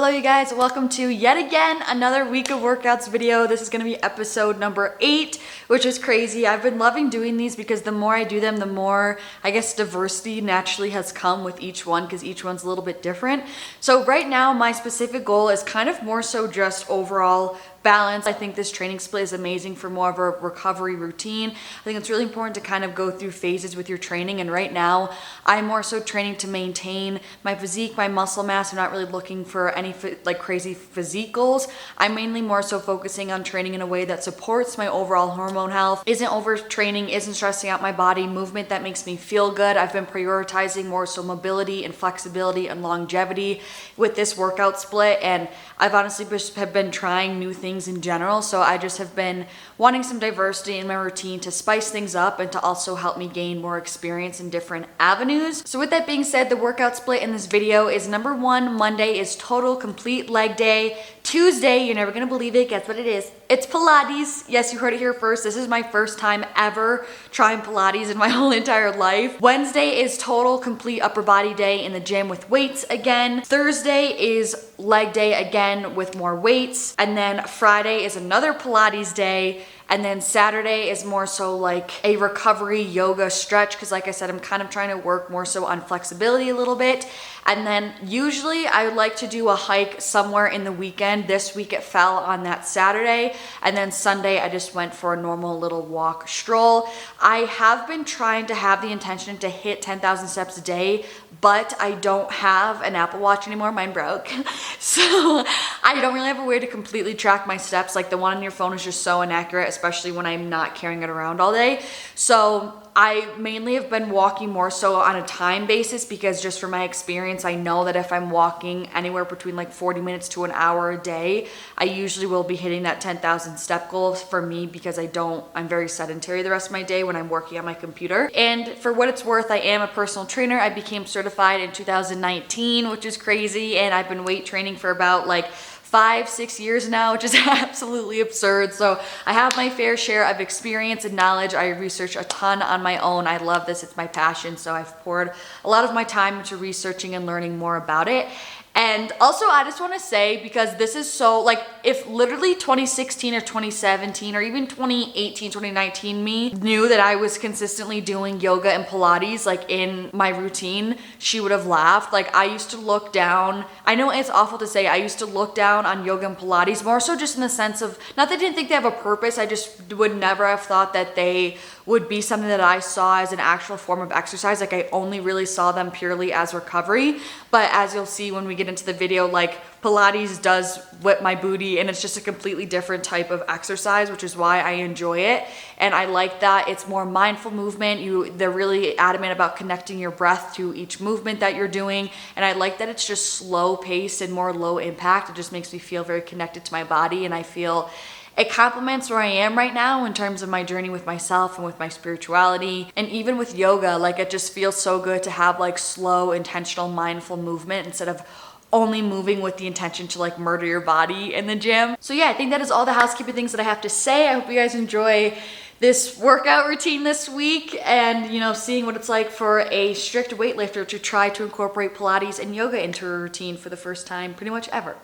Hello you guys, welcome to yet again another week of workouts video. This is going to be episode number 8, which is crazy. I've been loving doing these because the more I do them, the more I guess diversity naturally has come with each one because each one's a little bit different. So right now my specific goal is kind of more so just overall balance. I think this training split is amazing for more of a recovery routine. I think it's really important to kind of go through phases with your training, and right now I'm more so training to maintain my physique, my muscle mass. I'm not really looking for any like crazy physique goals. I'm mainly more so focusing on training in a way that supports my overall hormone health, isn't overtraining, isn't stressing out my body, movement that makes me feel good. I've been prioritizing more so mobility and flexibility and longevity with this workout split, and I've honestly just have been trying new things in general. So I just have been wanting some diversity in my routine to spice things up and to also help me gain more experience in different avenues. So with that being said, the workout split in this video is number 1, Monday is total complete leg day. Tuesday, you're never gonna believe it, guess what it is? It's Pilates. Yes, you heard it here first. This is my first time ever trying Pilates in my whole entire life. Wednesday is total complete upper body day in the gym with weights again. Thursday is leg day again with more weights. And then Friday is another Pilates day. And then Saturday is more so like a recovery yoga stretch because like I said, I'm kind of trying to work more so on flexibility a little bit. And then usually I would like to do a hike somewhere in the weekend. This week it fell on that Saturday. And then Sunday I just went for a normal little walk stroll. I have been trying to have the intention to hit 10,000 steps a day, but I don't have an Apple Watch anymore. Mine broke. So I don't really have a way to completely track my steps. Like the one on your phone is just so inaccurate, especially when I'm not carrying it around all day. So I mainly have been walking more so on a time basis because just from my experience, I know that if I'm walking anywhere between like 40 minutes to an hour a day, I usually will be hitting that 10,000 step goal for me because I'm very sedentary the rest of my day when I'm working on my computer. And for what it's worth, I am a personal trainer. I became certified in 2019, which is crazy. And I've been weight training for about like 5-6 years now, which is absolutely absurd. So I have my fair share of experience and knowledge. I research a ton on my own. I love this, it's my passion. So I've poured a lot of my time into researching and learning more about it. And also I just want to say, because this is so like, if literally 2016 or 2017 or even 2018, 2019 me knew that I was consistently doing yoga and Pilates like in my routine, she would have laughed. Like I used to look down, I know it's awful to say, I used to look down on yoga and Pilates more so just in the sense of, not that I didn't think they have a purpose, I just would never have thought that they would be something that I saw as an actual form of exercise. Like I only really saw them purely as recovery. But as you'll see when we get into the video, like Pilates does whip my booty and it's just a completely different type of exercise, which is why I enjoy it. And I like that it's more mindful movement. They're really adamant about connecting your breath to each movement that you're doing. And I like that it's just slow paced and more low impact. It just makes me feel very connected to my body, and I feel it complements where I am right now in terms of my journey with myself and with my spirituality. And even with yoga, like it just feels so good to have like slow, intentional, mindful movement instead of only moving with the intention to like murder your body in the gym. So yeah, I think that is all the housekeeping things that I have to say. I hope you guys enjoy this workout routine this week and, you know, seeing what it's like for a strict weightlifter to try to incorporate Pilates and yoga into a routine for the first time pretty much ever.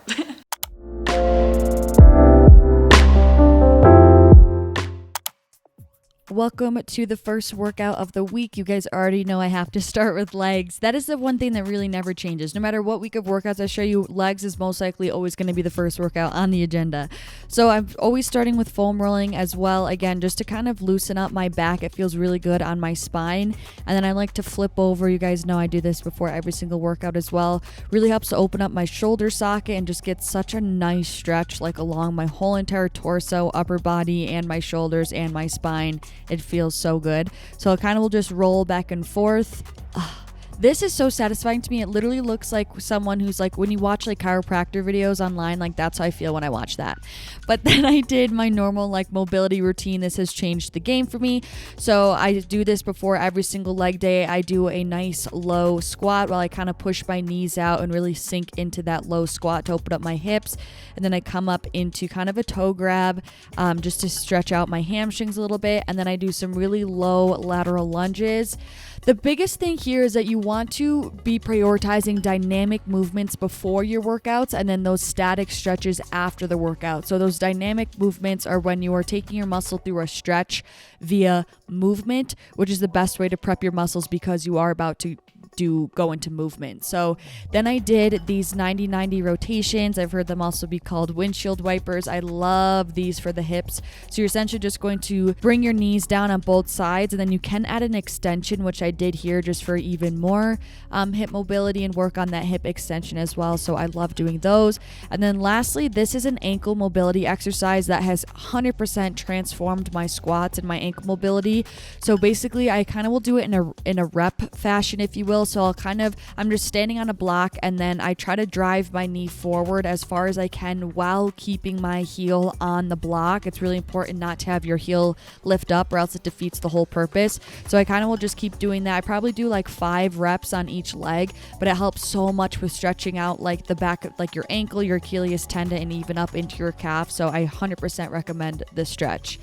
Welcome to the first workout of the week. You guys already know I have to start with legs. That is the one thing that really never changes. No matter what week of workouts I show you, legs is most likely always going to be the first workout on the agenda. So I'm always starting with foam rolling as well, again, just to kind of loosen up my back. It feels really good on my spine. And then I like to flip over. You guys know I do this before every single workout as well. Really helps to open up my shoulder socket and just get such a nice stretch like along my whole entire torso, upper body, and my shoulders and my spine. It feels so good. So I kind of will just roll back and forth. This is so satisfying to me. It literally looks like someone who's like, when you watch like chiropractor videos online, like that's how I feel when I watch that. But then I did my normal like mobility routine. This has changed the game for me. So I do this before every single leg day. I do a nice low squat while I kind of push my knees out and really sink into that low squat to open up my hips. And then I come up into kind of a toe grab just to stretch out my hamstrings a little bit. And then I do some really low lateral lunges. The biggest thing here is that you want to be prioritizing dynamic movements before your workouts and then those static stretches after the workout. So those dynamic movements are when you are taking your muscle through a stretch via movement, which is the best way to prep your muscles because you are about to go into movement. So then I did these 90-90 rotations. I've heard them also be called windshield wipers. I love these for the hips. So you're essentially just going to bring your knees down on both sides, and then you can add an extension, which I did here just for even more hip mobility and work on that hip extension as well. So I love doing those. And then lastly, this is an ankle mobility exercise that has 100% transformed my squats and my ankle mobility. So basically I kind of will do it in a rep fashion, if you will. So I'm just standing on a block, and then I try to drive my knee forward as far as I can while keeping my heel on the block. It's really important not to have your heel lift up or else it defeats the whole purpose. So I kind of will just keep doing that. I probably do like 5 reps on each leg, but it helps so much with stretching out like the back, like your ankle, your Achilles tendon, and even up into your calf. So I 100% recommend this stretch.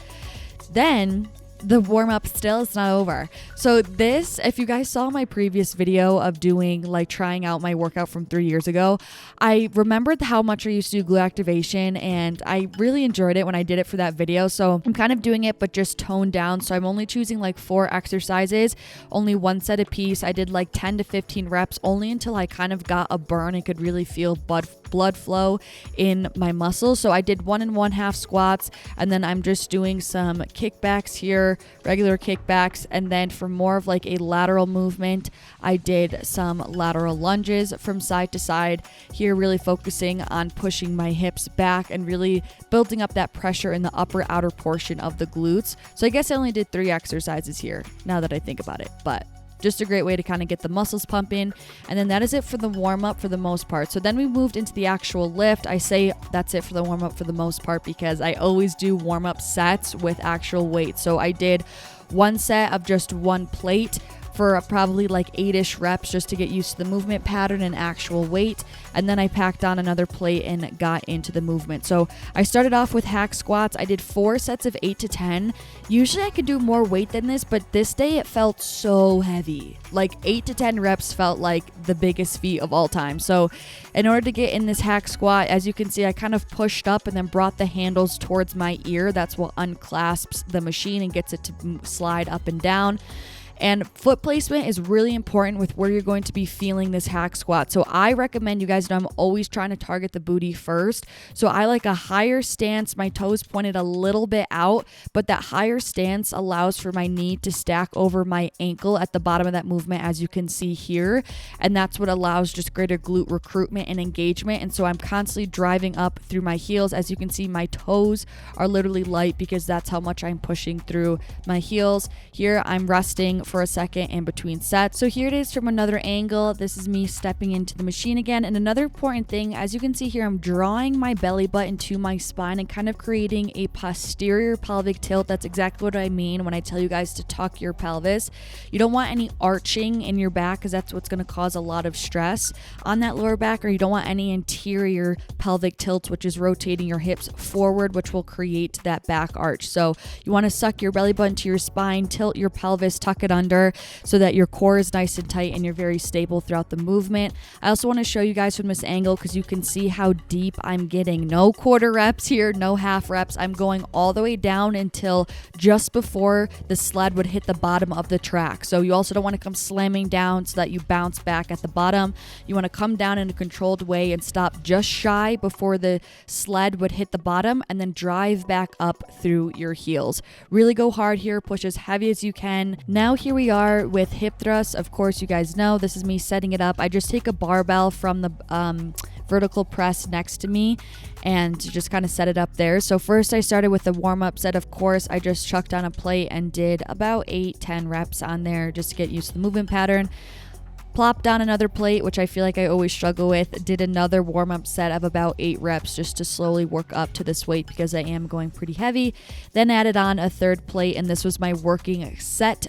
Then the warm-up still is not over. So this, if you guys saw my previous video of doing like trying out my workout from 3 years ago, I remembered how much I used to do glute activation, and I really enjoyed it when I did it for that video. So I'm kind of doing it but just toned down. So I'm only choosing like 4 exercises, only 1 set a piece. I did like 10 to 15 reps only until I kind of got a burn and could really feel blood flow in my muscles. So I did 1 1/2 squats, and then I'm just doing some kickbacks here, regular kickbacks, and then for more of like a lateral movement, I did some lateral lunges from side to side here, really focusing on pushing my hips back and really building up that pressure in the upper outer portion of the glutes. So I guess I only did 3 exercises here now that I think about it, but just a great way to kind of get the muscles pumping. And then that is it for the warm-up for the most part. So then we moved into the actual lift. I say that's it for the warm-up for the most part because I always do warm-up sets with actual weight. So I did 1 set of just 1 plate for probably like 8-ish reps just to get used to the movement pattern and actual weight. And then I packed on another plate and got into the movement. So I started off with hack squats. I did 4 sets of 8 to 10. Usually I could do more weight than this, but this day it felt so heavy. Like 8 to 10 reps felt like the biggest feat of all time. So in order to get in this hack squat, as you can see, I kind of pushed up and then brought the handles towards my ear. That's what unclasps the machine and gets it to slide up and down. And foot placement is really important with where you're going to be feeling this hack squat. So I recommend, you guys know I'm always trying to target the booty first. So I like a higher stance, my toes pointed a little bit out, but that higher stance allows for my knee to stack over my ankle at the bottom of that movement, as you can see here. And that's what allows just greater glute recruitment and engagement. And so I'm constantly driving up through my heels. As you can see, my toes are literally light because that's how much I'm pushing through my heels. Here I'm resting for a second in between sets. So here it is from another angle. This is me stepping into the machine again. And another important thing, as you can see here, I'm drawing my belly button to my spine and kind of creating a posterior pelvic tilt. That's exactly what I mean when I tell you guys to tuck your pelvis. You don't want any arching in your back because that's what's going to cause a lot of stress on that lower back, or you don't want any interior pelvic tilt, which is rotating your hips forward, which will create that back arch. So you want to suck your belly button to your spine, tilt your pelvis, tuck it under so that your core is nice and tight and you're very stable throughout the movement. I also want to show you guys from this angle because you can see how deep I'm getting. No quarter reps here, no half reps. I'm going all the way down until just before the sled would hit the bottom of the track. So you also don't want to come slamming down so that you bounce back at the bottom. You want to come down in a controlled way and stop just shy before the sled would hit the bottom and then drive back up through your heels. Really go hard here, push as heavy as you can. Now here we are with hip thrusts. Of course, you guys know this is me setting it up. I just take a barbell from the vertical press next to me and just kind of set it up there. So first I started with the warm-up set. Of course, I just chucked on a plate and did about 8-10 reps on there just to get used to the movement pattern. Plopped on another plate, which I feel like I always struggle with. Did another warm-up set of about 8 reps just to slowly work up to this weight because I am going pretty heavy. Then added on a third plate, and this was my working set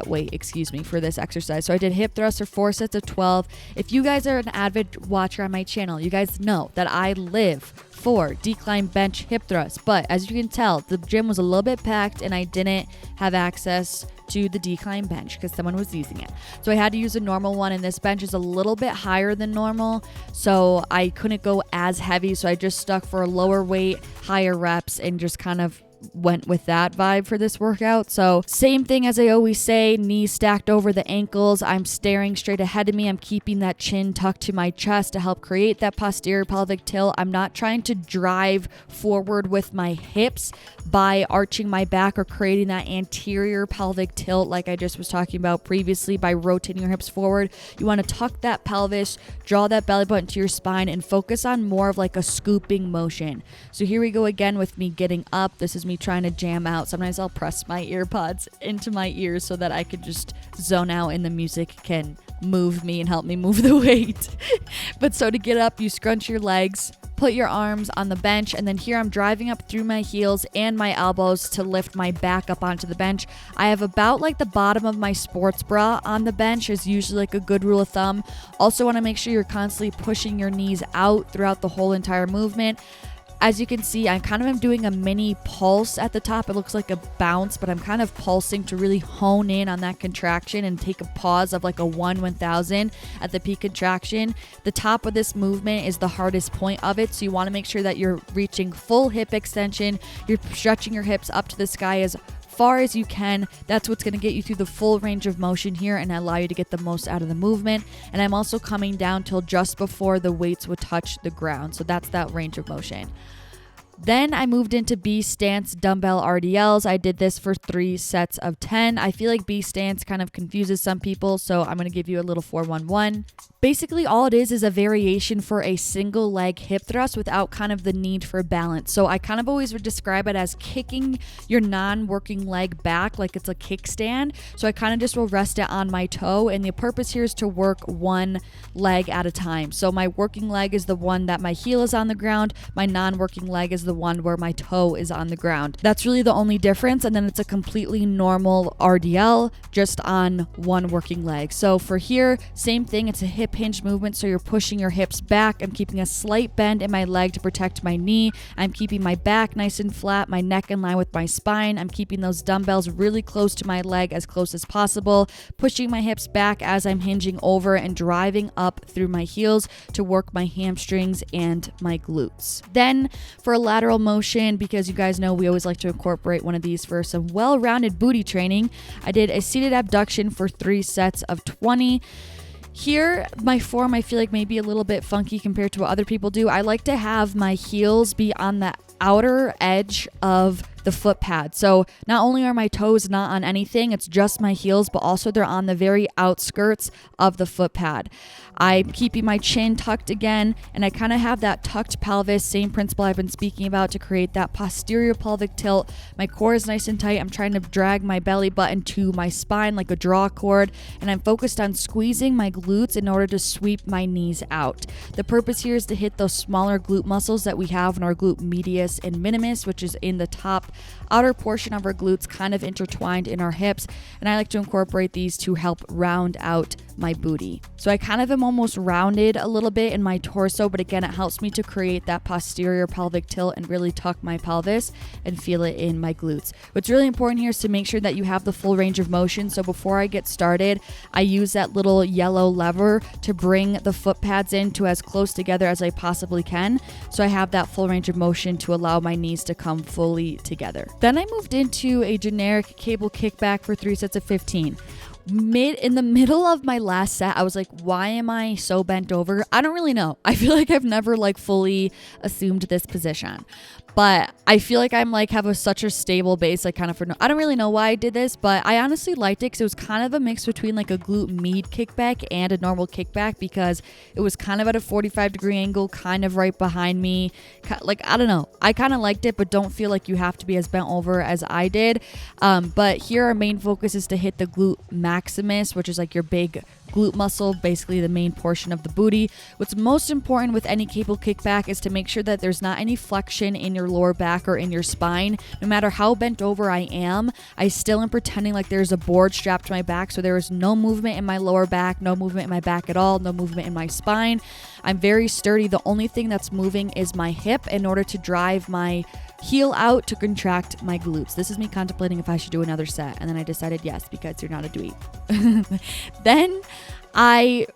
weight, for this exercise. So I did hip thrusts for 4 sets of 12. If you guys are an avid watcher on my channel, you guys know that I live 4, decline bench hip thrust. But as you can tell, the gym was a little bit packed and I didn't have access to the decline bench because someone was using it. So I had to use a normal one, and this bench is a little bit higher than normal, so I couldn't go as heavy. So I just stuck for a lower weight, higher reps, and just kind of went with that vibe for this workout. So same thing as I always say, knees stacked over the ankles. I'm staring straight ahead of me. I'm keeping that chin tucked to my chest to help create that posterior pelvic tilt. I'm not trying to drive forward with my hips by arching my back or creating that anterior pelvic tilt like I just was talking about previously by rotating your hips forward. You want to tuck that pelvis, draw that belly button to your spine, and focus on more of like a scooping motion. So here we go again with me getting up. This is me trying to jam out. Sometimes I'll press my ear pods into my ears so that I could just zone out and the music can move me and help me move the weight. But so to get up, you scrunch your legs, put your arms on the bench, and then here I'm driving up through my heels and my elbows to lift my back up onto the bench. I have about like the bottom of my sports bra on the bench is usually like a good rule of thumb. Also want to make sure you're constantly pushing your knees out throughout the whole entire movement. As you can see, I kind of am doing a mini pulse at the top. It looks like a bounce, but I'm kind of pulsing to really hone in on that contraction and take a pause of like a 1/1000 at the peak contraction. The top of this movement is the hardest point of it, so you want to make sure that you're reaching full hip extension. You're stretching your hips up to the sky as far as you can. That's what's going to get you through the full range of motion here and allow you to get the most out of the movement. And I'm also coming down till just before the weights would touch the ground. So that's that range of motion. Then I moved into B stance dumbbell RDLs. I did this for 3 sets of 10. I feel like B stance kind of confuses some people, so I'm going to give you a little 411. Basically, all it is a variation for a single leg hip thrust without kind of the need for balance. So I kind of always would describe it as kicking your non-working leg back like it's a kickstand. So I kind of just will rest it on my toe, and the purpose here is to work one leg at a time. So my working leg is the one that my heel is on the ground. My non-working leg is the one where my toe is on the ground. That's really the only difference, and then it's a completely normal RDL just on one working leg. So for here, same thing, it's a hip hinge movement, so you're pushing your hips back. I'm keeping a slight bend in my leg to protect my knee. I'm keeping my back nice and flat, my neck in line with my spine. I'm keeping those dumbbells really close to my leg, as close as possible, pushing my hips back as I'm hinging over and driving up through my heels to work my hamstrings and my glutes. Then for a lateral motion, because you guys know we always like to incorporate one of these for some well-rounded booty training, I did a seated abduction for 3 sets of 20. Here, my form I feel like may be a little bit funky compared to what other people do. I like to have my heels be on the outer edge of the foot pad. So not only are my toes not on anything, it's just my heels, but also they're on the very outskirts of the foot pad. I'm keeping my chin tucked again, and I kind of have that tucked pelvis, same principle I've been speaking about to create that posterior pelvic tilt. My core is nice and tight. I'm trying to drag my belly button to my spine like a draw cord, and I'm focused on squeezing my glutes in order to sweep my knees out. The purpose here is to hit those smaller glute muscles that we have in our glute medius and minimus, which is in the top outer portion of our glutes, kind of intertwined in our hips, and I like to incorporate these to help round out my booty. So I kind of am almost rounded a little bit in my torso, but again, it helps me to create that posterior pelvic tilt and really tuck my pelvis and feel it in my glutes. What's really important here is to make sure that you have the full range of motion. So before I get started, I use that little yellow lever to bring the foot pads in to as close together as I possibly can, so I have that full range of motion to allow my knees to come fully together. Then I moved into a generic cable kickback for 3 sets of 15. In the middle of my last set, I was like, why am I so bent over? I don't really know. I feel like I've never fully assumed this position, but I feel like I'm have such a stable base, I don't really know why I did this, but I honestly liked it because it was kind of a mix between a glute med kickback and a normal kickback, because it was kind of at a 45-degree angle, kind of right behind me. I don't know. I kind of liked it, but don't feel like you have to be as bent over as I did. But here our main focus is to hit the glute maximus, which is your big glute muscle, basically the main portion of the booty. What's most important with any cable kickback is to make sure that there's not any flexion in your lower back or in your spine. No matter how bent over I am, I still am pretending like there's a board strapped to my back, so there is no movement in my lower back, no movement in my back at all, no movement in my spine. I'm very sturdy. The only thing that's moving is my hip in order to drive my heel out to contract my glutes. This is me contemplating if I should do another set, and then I decided yes, because you're not a dweeb. Then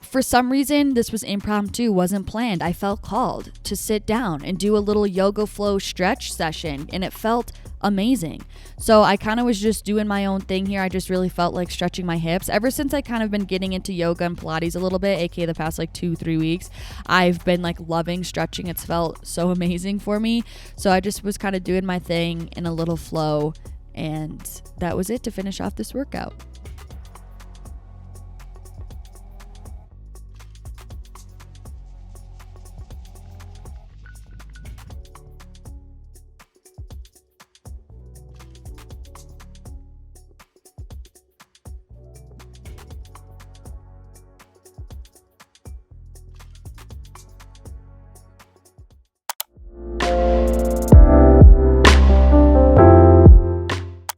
for some reason, this was impromptu, wasn't planned. I felt called to sit down and do a little yoga flow stretch session, and it felt amazing. So I kind of was just doing my own thing here. I just really felt like stretching my hips. Ever since I kind of been getting into yoga and Pilates a little bit, aka the past like 2-3 weeks, I've been like loving stretching. It's felt so amazing for me. So I just was kind of doing my thing in a little flow, and that was it to finish off this workout.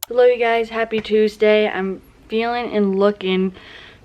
Hello you guys, happy Tuesday. I'm feeling and looking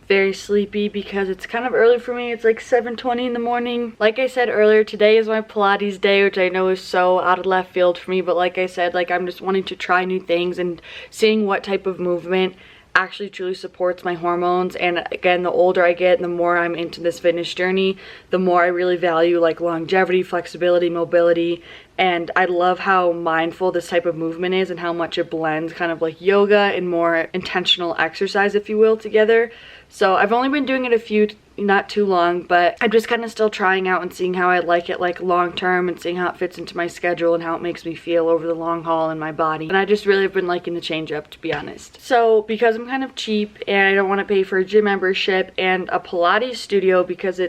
very sleepy because it's kind of early for me. It's like 7:20 in the morning. Like I said earlier, today is my Pilates day, which I know is so out of left field for me, but like I said, like I'm just wanting to try new things and seeing what type of movement actually truly supports my hormones. And again, the older I get, the more I'm into this fitness journey, the more I really value like longevity, flexibility, mobility. And I love how mindful this type of movement is and how much it blends kind of like yoga and more intentional exercise, if you will, together. So I've only been doing it not too long, but I'm just kind of still trying out and seeing how I like it like long term and seeing how it fits into my schedule and how it makes me feel over the long haul in my body. And I just really have been liking the change up, to be honest. So because I'm kind of cheap and I don't want to pay for a gym membership and a Pilates studio because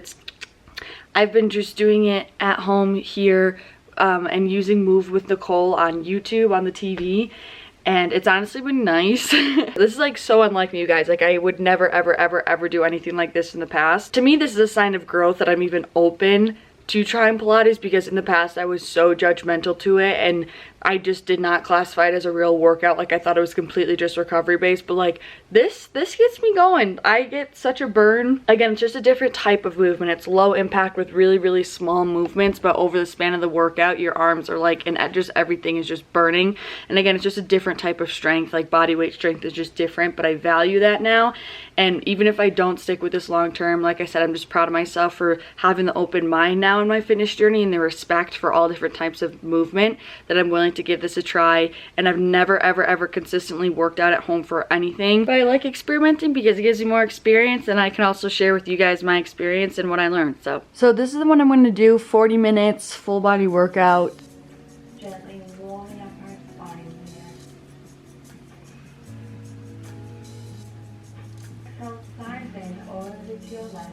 I've been just doing it at home here and using Move with Nicole on YouTube on the TV. And it's honestly been nice. This is like so unlike me, you guys. Like I would never, ever do anything like this in the past. To me, this is a sign of growth that I'm even open to trying Pilates, because in the past I was so judgmental to it and I just did not classify it as a real workout. Like I thought it was completely just recovery based, but like this gets me going. I get such a burn. Again, it's just a different type of movement. It's low impact with really small movements, but over the span of the workout your arms are like, and just everything is just burning. And again, it's just a different type of strength. Like body weight strength is just different, but I value that now. And even if I don't stick with this long term, like I said, I'm just proud of myself for having the open mind now in my fitness journey and the respect for all different types of movement, that I'm willing to give this a try. And I've never ever consistently worked out at home for anything, but I like experimenting because it gives me more experience, and I can also share with you guys my experience and what I learned. So this is the one I'm going to do. 40 minutes full body workout. Gently warming up our spine here. From side bend over to your left,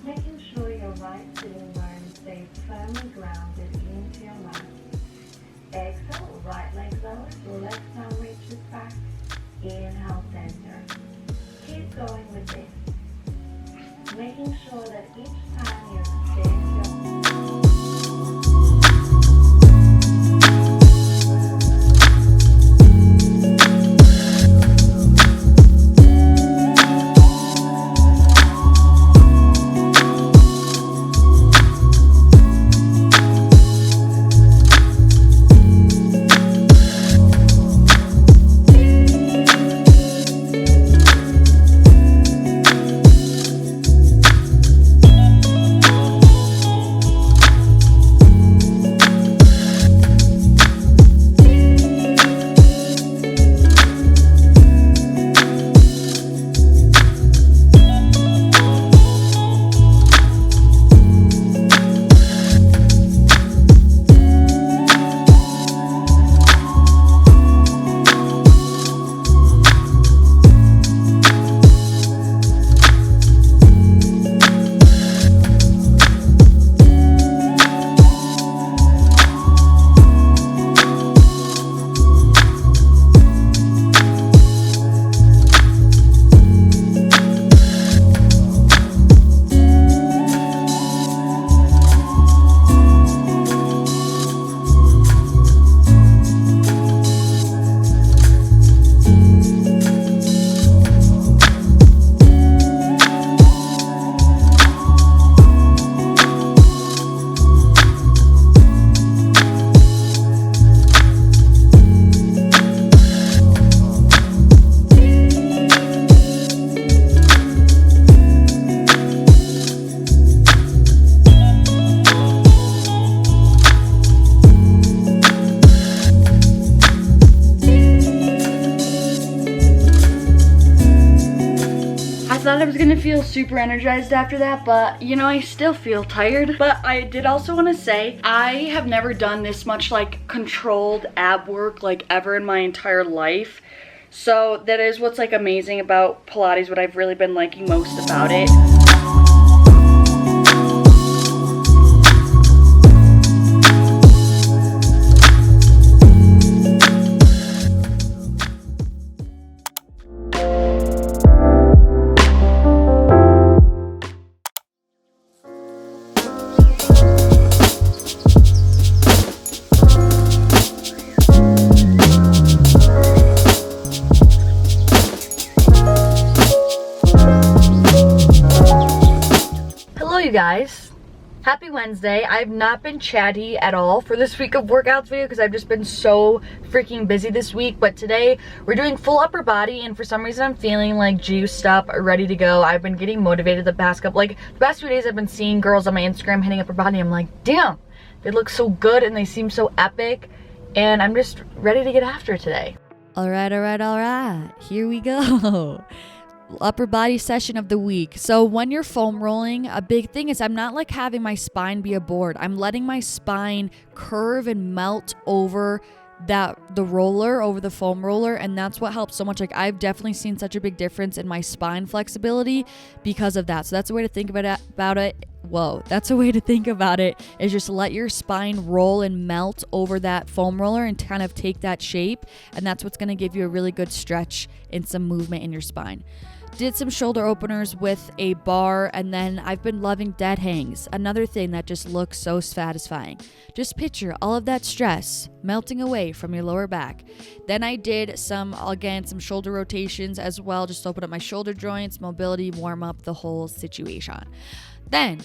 making sure your right sitting bone stays firmly grounded into your mat. Exhale, right leg lowers, left arm reaches back. Inhale, center. Keep going with this, making sure that each time you extend your I was gonna feel super energized after that, but you know, I still feel tired. But I did also want to say, I have never done this much like controlled ab work like ever in my entire life. So that is what's like amazing about Pilates, what I've really been liking most about it. Guys, happy Wednesday. I've not been chatty at all for this week of workouts video because I've just been so freaking busy this week. But today we're doing full upper body, and for some reason I'm feeling like juiced up, ready to go. I've been getting motivated the past few days. I've been seeing girls on my Instagram hitting upper body. I'm like, damn, they look so good and they seem so epic, and I'm just ready to get after it today. All right. Here we go. Upper body session of the week. So when you're foam rolling, a big thing is I'm not like having my spine be a board. I'm letting my spine curve and melt over the foam roller, and that's what helps so much. Like, I've definitely seen such a big difference in my spine flexibility because of that. So that's a way to think about it. That's a way to think about it, is just let your spine roll and melt over that foam roller and kind of take that shape, and that's what's going to give you a really good stretch and some movement in your spine. Did some shoulder openers with a bar, and then I've been loving dead hangs. Another thing that just looks so satisfying. Just picture all of that stress melting away from your lower back. Then I did some shoulder rotations as well, just to open up my shoulder joints, mobility, warm up the whole situation. Then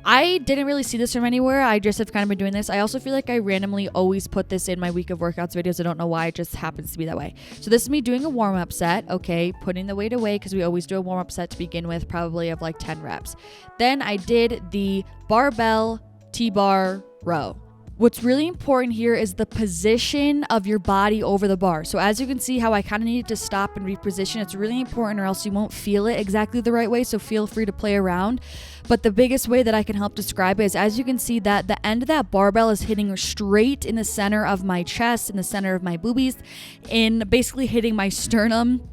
I didn't really see this from anywhere. I just have kind of been doing this. I also feel like I randomly always put this in my week of workouts videos. I don't know why. It just happens to be that way. So this is me doing a warm-up set. Okay, putting the weight away because we always do a warm-up set to begin with, probably of like 10 reps. Then I did the barbell T-bar row. What's really important here is the position of your body over the bar. So as you can see how I kind of needed to stop and reposition, it's really important or else you won't feel it exactly the right way. So feel free to play around. But the biggest way that I can help describe it is, as you can see, that the end of that barbell is hitting straight in the center of my chest, in the center of my boobies, and basically hitting my sternum,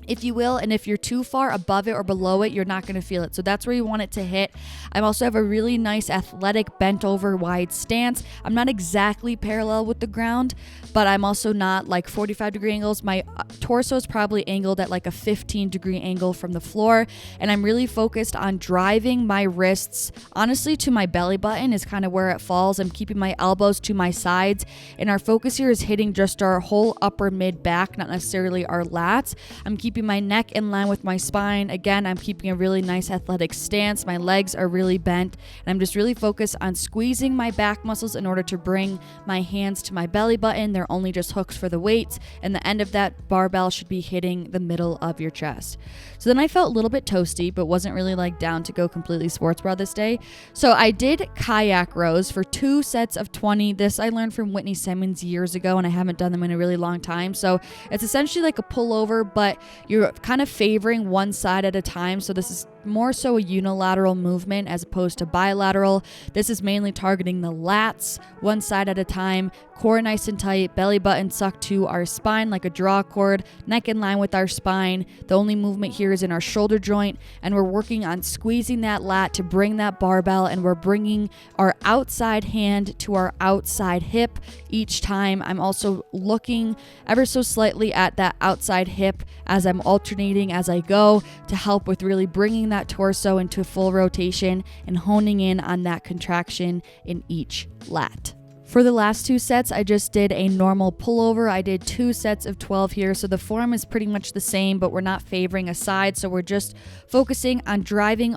if you will. And if you're too far above it or below it, you're not going to feel it. So that's where you want it to hit. I also have a really nice athletic bent over wide stance. I'm not exactly parallel with the ground, but I'm also not like 45-degree angles. My torso is probably angled at like a 15-degree angle from the floor. And I'm really focused on driving my wrists, honestly, to my belly button is kind of where it falls. I'm keeping my elbows to my sides. And our focus here is hitting just our whole upper mid back, not necessarily our lats. I'm keeping my neck in line with my spine. Again, I'm keeping a really nice athletic stance. My legs are really bent, and I'm just really focused on squeezing my back muscles in order to bring my hands to my belly button. They're only just hooks for the weights, and the end of that barbell should be hitting the middle of your chest. So then I felt a little bit toasty, but wasn't really like down to go completely sports bra this day. So I did kayak rows for 2 sets of 20. This I learned from Whitney Simmons years ago, and I haven't done them in a really long time. So it's essentially like a pullover, but you're kind of favoring one side at a time. So this is more so a unilateral movement as opposed to bilateral. This is mainly targeting the lats, one side at a time, core nice and tight, belly button sucked to our spine like a draw cord, neck in line with our spine. The only movement here is in our shoulder joint, and we're working on squeezing that lat to bring that barbell, and we're bringing our outside hand to our outside hip each time. I'm also looking ever so slightly at that outside hip as I'm alternating as I go to help with really bringing that torso into full rotation and honing in on that contraction in each lat. For the last 2 sets, I just did a normal pullover. I did 2 sets of 12 here, so the form is pretty much the same, but we're not favoring a side, so we're just focusing on driving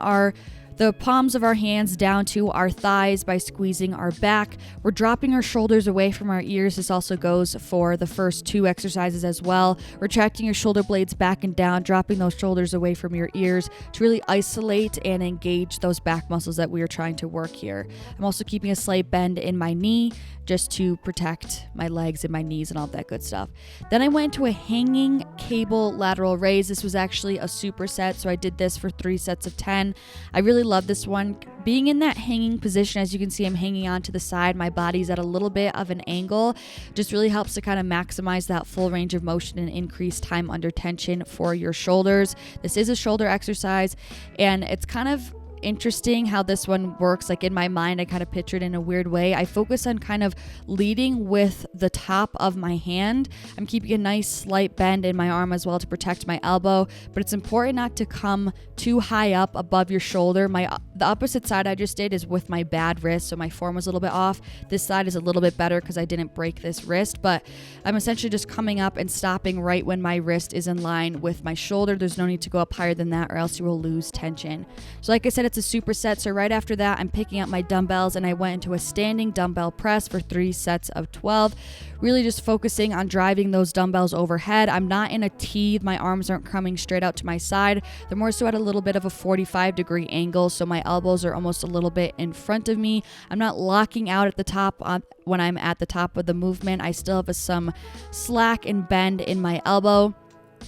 the palms of our hands down to our thighs by squeezing our back. We're dropping our shoulders away from our ears. This also goes for the first 2 exercises as well. Retracting your shoulder blades back and down, dropping those shoulders away from your ears to really isolate and engage those back muscles that we are trying to work here. I'm also keeping a slight bend in my knee just to protect my legs and my knees and all that good stuff. Then I went to a hanging cable lateral raise. This was actually a superset, so I did this for 3 sets of 10. I really love this one. Being in that hanging position, as you can see, I'm hanging on to the side. My body's at a little bit of an angle. Just really helps to kind of maximize that full range of motion and increase time under tension for your shoulders. This is a shoulder exercise, and it's kind of interesting how this one works. Like in my mind, I kind of picture it in a weird way. I focus on kind of leading with the top of my hand. I'm keeping a nice slight bend in my arm as well to protect my elbow, but it's important not to come too high up above your shoulder. The opposite side I just did is with my bad wrist, so my form was a little bit off. This side is a little bit better because I didn't break this wrist, but I'm essentially just coming up and stopping right when my wrist is in line with my shoulder. There's no need to go up higher than that or else you will lose tension. So like I said, it's a superset. So right after that, I'm picking up my dumbbells and I went into a standing dumbbell press for 3 sets of 12. Really just focusing on driving those dumbbells overhead. I'm not in a T. My arms aren't coming straight out to my side. They're more so at a little bit of a 45-degree angle, so my elbows are almost a little bit in front of me. I'm not locking out at the top when I'm at the top of the movement. I still have some slack and bend in my elbow.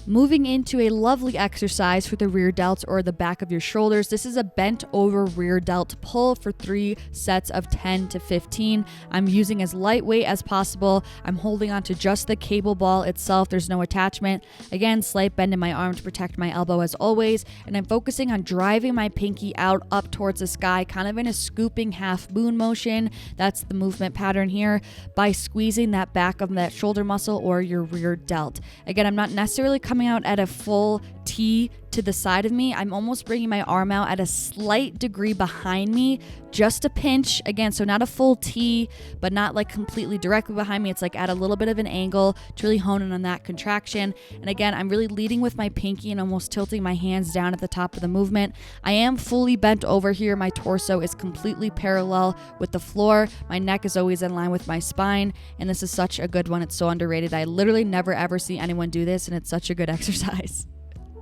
Moving into a lovely exercise for the rear delts or the back of your shoulders. This is a bent over rear delt pull for 3 sets of 10 to 15. I'm using as lightweight as possible. I'm holding on to just the cable ball itself. There's no attachment. Again, slight bend in my arm to protect my elbow as always. And I'm focusing on driving my pinky out up towards the sky, kind of in a scooping half moon motion. That's the movement pattern here, by squeezing that back of that shoulder muscle or your rear delt. Again, I'm not necessarily coming out at a full T to the side of me. I'm almost bringing my arm out at a slight degree behind me, just a pinch. Again, so not a full T, but not like completely directly behind me. It's like at a little bit of an angle to really hone in on that contraction. And again, I'm really leading with my pinky and almost tilting my hands down at the top of the movement. I am fully bent over here. My torso is completely parallel with the floor. My neck is always in line with my spine. And this is such a good one. It's so underrated. I literally never ever see anyone do this, and it's such a good exercise.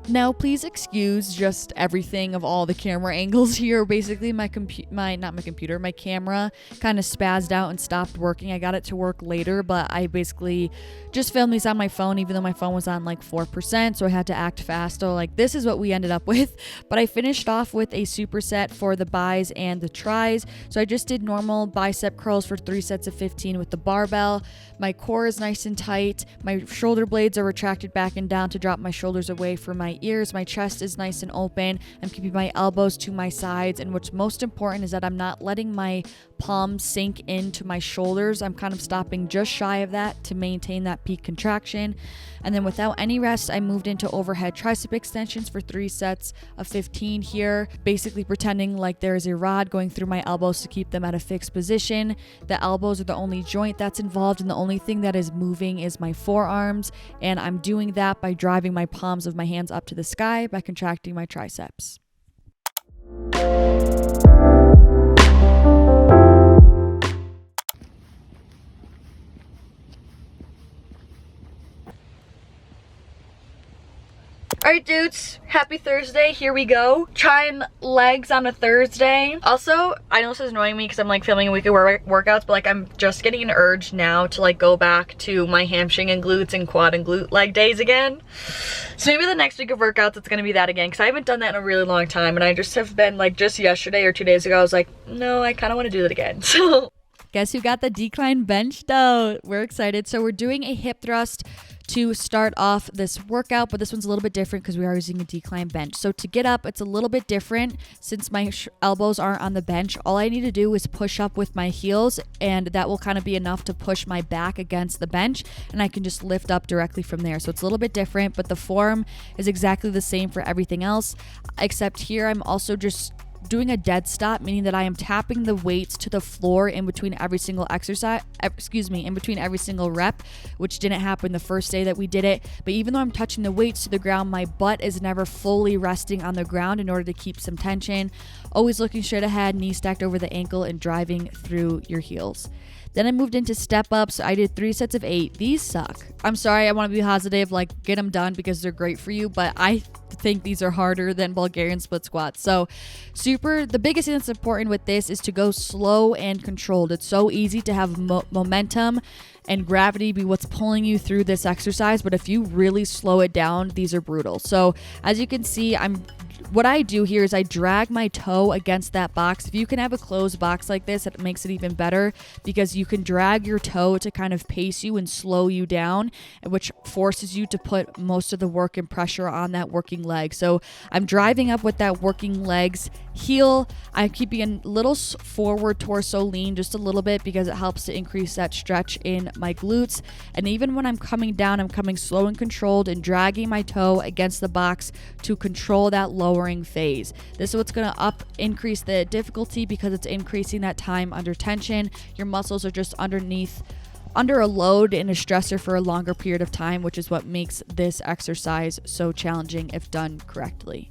Now, please excuse just everything of all the camera angles here. Basically, my camera kind of spazzed out and stopped working. I got it to work later, but I basically just filmed these on my phone, even though my phone was on like 4%, so I had to act fast. So like this is what we ended up with. But I finished off with a superset for the bis and the tris. So I just did normal bicep curls for 3 sets of 15 with the barbell. My core is nice and tight. My shoulder blades are retracted back and down to drop my shoulders away from my ears. My chest is nice and open. I'm keeping my elbows to my sides, and what's most important is that I'm not letting my palms sink into my shoulders. I'm kind of stopping just shy of that to maintain that peak contraction. And then without any rest, I moved into overhead tricep extensions for 3 sets of 15 here, basically pretending like there is a rod going through my elbows to keep them at a fixed position. The elbows are the only joint that's involved, and the only thing that is moving is my forearms, and I'm doing that by driving my palms of my hands up to the sky by contracting my triceps. Alright dudes, happy Thursday, here we go. Trying legs on a Thursday. Also, I know this is annoying me because I'm like filming a week of workouts, but like I'm just getting an urge now to like go back to my hamstring and glutes and quad and glute leg days again. So maybe the next week of workouts it's gonna be that again, because I haven't done that in a really long time, and I just have been like, just yesterday or 2 days ago I was like, no, I kind of want to do that again. So guess who got the decline bench though? We're excited. So we're doing a hip thrust to start off this workout, but this one's a little bit different because we are using a decline bench. So to get up, it's a little bit different since my elbows aren't on the bench. All I need to do is push up with my heels, and that will kind of be enough to push my back against the bench, and I can just lift up directly from there. So it's a little bit different, but the form is exactly the same for everything else, except here I'm also just doing a dead stop, meaning that I am tapping the weights to the floor in between every single in between every single rep, which didn't happen the first day that we did it. But even though I'm touching the weights to the ground, my butt is never fully resting on the ground in order to keep some tension. Always looking straight ahead, knee stacked over the ankle and driving through your heels. Then I moved into step ups. I did 3 sets of 8. These suck. I'm sorry, I want to be positive, like get them done because they're great for you, but I think these are harder than Bulgarian split squats. So super the biggest thing that's important with this is to go slow and controlled. It's so easy to have momentum and gravity be what's pulling you through this exercise, but if you really slow it down, these are brutal. So as you can see, what I do here is I drag my toe against that box. If you can have a closed box like this, it makes it even better because you can drag your toe to kind of pace you and slow you down, which forces you to put most of the work and pressure on that working leg. So I'm driving up with that working leg's heel. I'm keeping a little forward torso lean just a little bit because it helps to increase that stretch in my glutes. And even when I'm coming down, I'm coming slow and controlled and dragging my toe against the box to control that lowering phase. This is what's going to increase the difficulty because it's increasing that time under tension. Your muscles are just under a load and a stressor for a longer period of time, which is what makes this exercise so challenging if done correctly.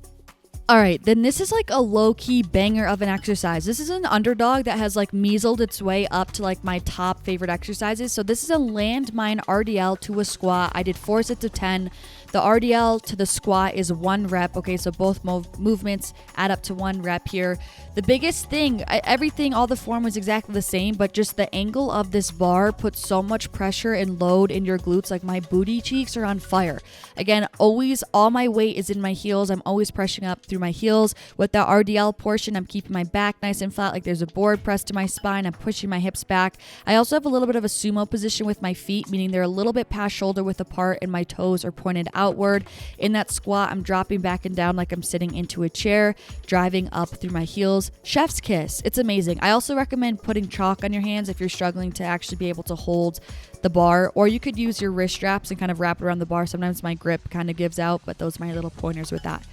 All right, then this is like a low-key banger of an exercise. This is an underdog that has like measled its way up to like my top favorite exercises. So this is a landmine RDL to a squat. I did 4 sets of 10. The RDL to the squat is 1 rep. Okay, so both movements add up to 1 rep here. The biggest thing, everything, all the form was exactly the same, but just the angle of this bar puts so much pressure and load in your glutes. Like my booty cheeks are on fire. Again, always all my weight is in my heels. I'm always pressing up through my heels. With the RDL portion, I'm keeping my back nice and flat, like there's a board pressed to my spine. I'm pushing my hips back. I also have a little bit of a sumo position with my feet, meaning they're a little bit past shoulder width apart and my toes are pointed outward. In that squat, I'm dropping back and down like I'm sitting into a chair, driving up through my heels. Chef's kiss. It's amazing. I also recommend putting chalk on your hands if you're struggling to actually be able to hold the bar, or you could use your wrist straps and kind of wrap it around the bar. Sometimes my grip kind of gives out, but those are my little pointers with that.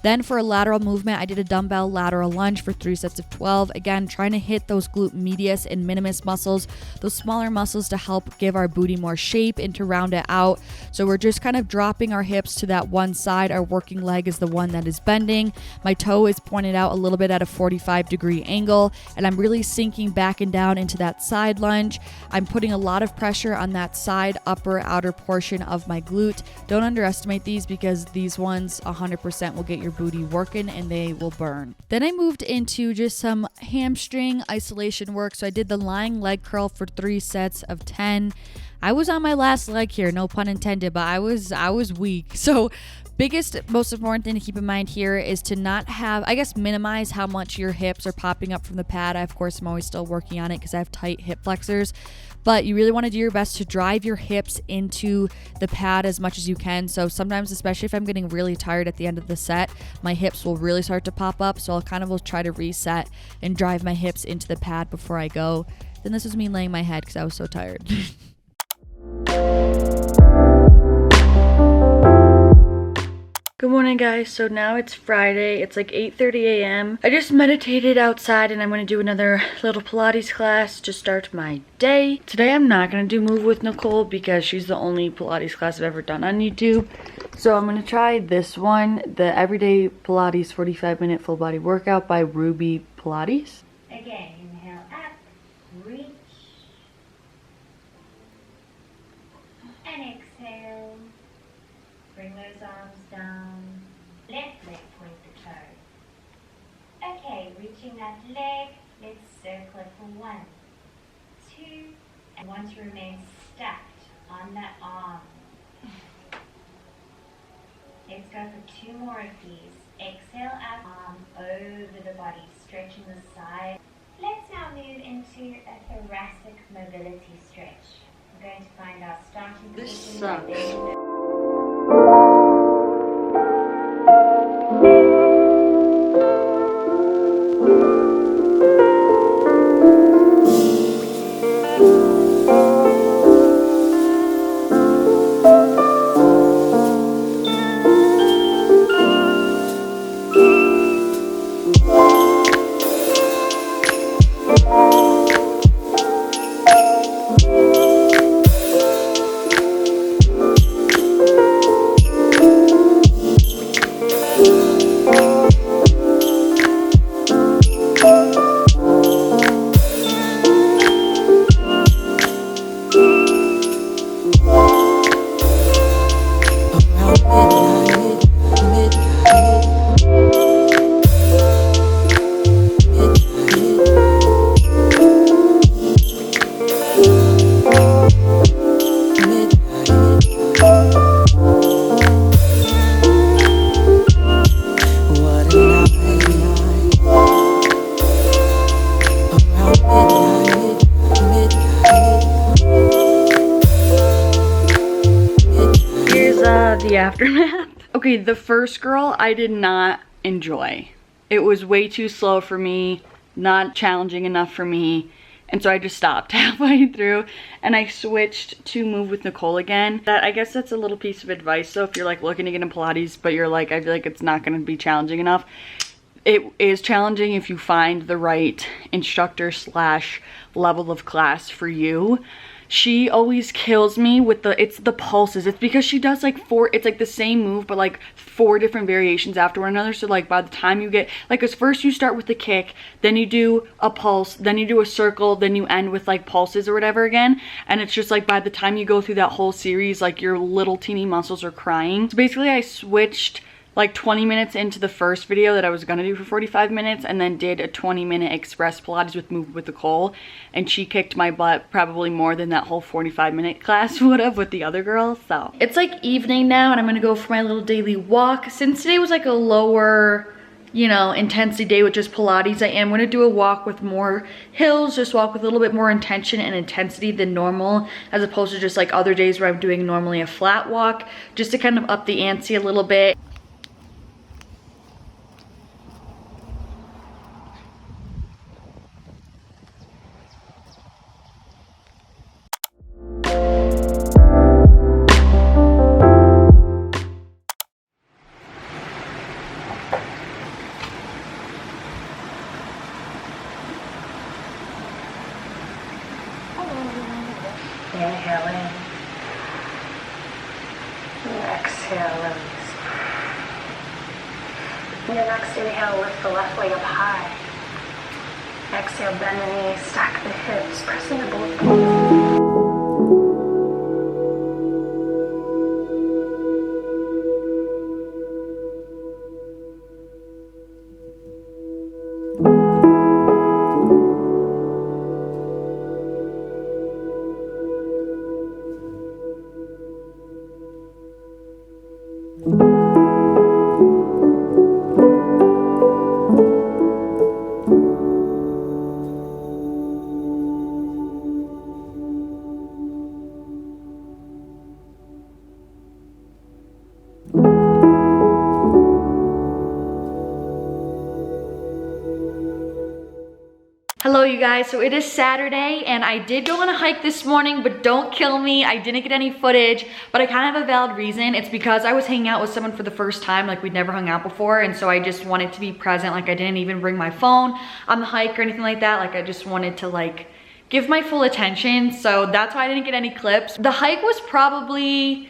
Then for a lateral movement, I did a dumbbell lateral lunge for 3 sets of 12. Again, trying to hit those glute medius and minimus muscles, those smaller muscles to help give our booty more shape and to round it out. So we're just kind of dropping our hips to that one side. Our working leg is the one that is bending. My toe is pointed out a little bit at a 45-degree angle, and I'm really sinking back and down into that side lunge. I'm putting a lot of pressure on that side, upper, outer portion of my glute. Don't underestimate these because these ones 100% will get your booty working and they will burn. Then I moved into just some hamstring isolation work. So I did the lying leg curl for 3 sets of 10. I was on my last leg here, no pun intended, but I was weak. So most important thing to keep in mind here is to not have, minimize how much your hips are popping up from the pad. Of course, I'm always still working on it because I have tight hip flexors, but you really want to do your best to drive your hips into the pad as much as you can. So sometimes, especially if I'm getting really tired at the end of the set, my hips will really start to pop up. So will try to reset and drive my hips into the pad before I go. Then this was me laying my head because I was so tired. Good morning, guys. So now it's Friday. It's like 8:30 a.m. I just meditated outside and I'm going to do another little Pilates class to start my day. Today I'm not going to do Move with Nicole because she's the only Pilates class I've ever done on YouTube. So I'm going to try this one, the Everyday Pilates 45-minute full body workout by Ruby Pilates. Again, inhale up, reach, and exhale. Bring those arms down. Left leg point the toe. Okay, reaching that leg, let's circle it for 1, 2, and want to remain stacked on that arm. Let's go for 2 more of these. Exhale up, arm over the body, stretching the side. Let's now move into a thoracic mobility stretch. We're going to find our starting position. This sucks. aftermath. Okay, the first girl I did not enjoy. It was way too slow for me, not challenging enough for me. And so I just stopped halfway through and I switched to Move with Nicole again. I guess that's a little piece of advice though, if you're like looking to get into Pilates, but you're like, I feel like it's not gonna be challenging enough. It is challenging if you find the right instructor slash level of class for you. She always kills me with the pulses. It's because she does like it's like the same move, but like 4 different variations after one another. So like by the time you get, like, cause first you start with the kick, then you do a pulse, then you do a circle, then you end with like pulses or whatever again. And it's just like by the time you go through that whole series, like your little teeny muscles are crying. So basically I switched like 20 minutes into the first video that I was gonna do for 45 minutes and then did a 20-minute express Pilates with Move with Nicole, and she kicked my butt probably more than that whole 45-minute class would have with the other girls. So it's like evening now and I'm gonna go for my little daily walk. Since today was like a lower, you know, intensity day with just Pilates, I am gonna do a walk with more hills, just walk with a little bit more intention and intensity than normal, as opposed to just like other days where I'm doing normally a flat walk, just to kind of up the ante a little bit. Inhale in. Exhale, release. In your next inhale, lift the left leg up high. Exhale, bend the knees, stack the hips, press into both knees. Hello you guys, so it is Saturday and I did go on a hike this morning, but don't kill me, I didn't get any footage, but I kind of have a valid reason. It's because I was hanging out with someone for the first time, like we'd never hung out before, and so I just wanted to be present. Like I didn't even bring my phone on the hike or anything like that. Like I just wanted to like give my full attention, so that's why I didn't get any clips. The hike was probably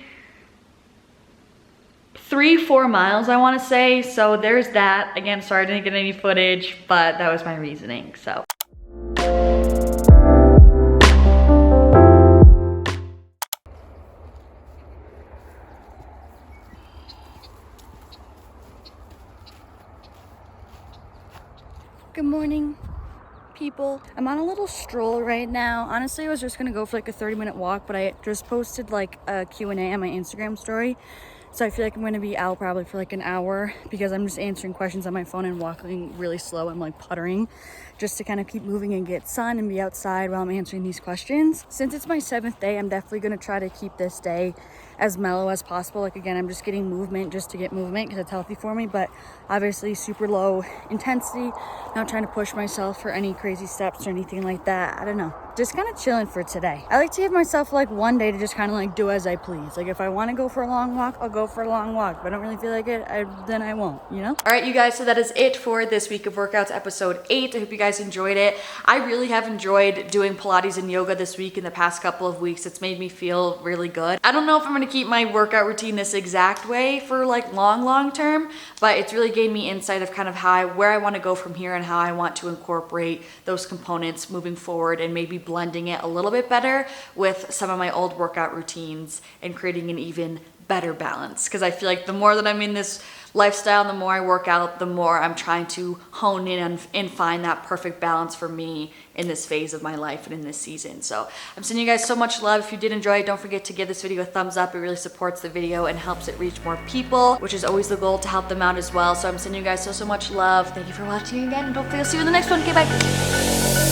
3-4 miles, I want to say, so there's that. Again, sorry I didn't get any footage, but that was my reasoning. So good morning, people. I'm on a little stroll right now. Honestly, I was just gonna go for like a 30-minute walk, but I just posted like a Q&A on my Instagram story. So I feel like I'm gonna be out probably for like an hour because I'm just answering questions on my phone and walking really slow. I'm like puttering just to kind of keep moving and get sun and be outside while I'm answering these questions. Since it's my 7th day, I'm definitely gonna try to keep this day as mellow as possible. Like again, I'm just getting movement just to get movement because it's healthy for me, but obviously super low intensity. Not trying to push myself for any crazy steps or anything like that. I don't know, just kind of chilling for today. I like to give myself like one day to just kind of like do as I please. Like if I want to go for a long walk, I'll go for a long walk. If I don't really feel like it, then I won't, you know? All right, you guys, so that is it for this week of workouts, episode 8. I hope you guys enjoyed it. I really have enjoyed doing Pilates and yoga this week in the past couple of weeks. It's made me feel really good. I don't know if I'm gonna keep my workout routine this exact way for like long term, but it's really gained me insight of kind of where I want to go from here and how I want to incorporate those components moving forward and maybe blending it a little bit better with some of my old workout routines and creating an even better balance. Because I feel like the more that I'm in this lifestyle, the more I work out, the more I'm trying to hone in and find that perfect balance for me in this phase of my life and in this season. So I'm sending you guys so much love. If you did enjoy it, don't forget to give this video a thumbs up. It really supports the video and helps it reach more people, which is always the goal, to help them out as well. So I'm sending you guys so much love. Thank you for watching again, and hopefully I'll see you in the next one. Okay, bye.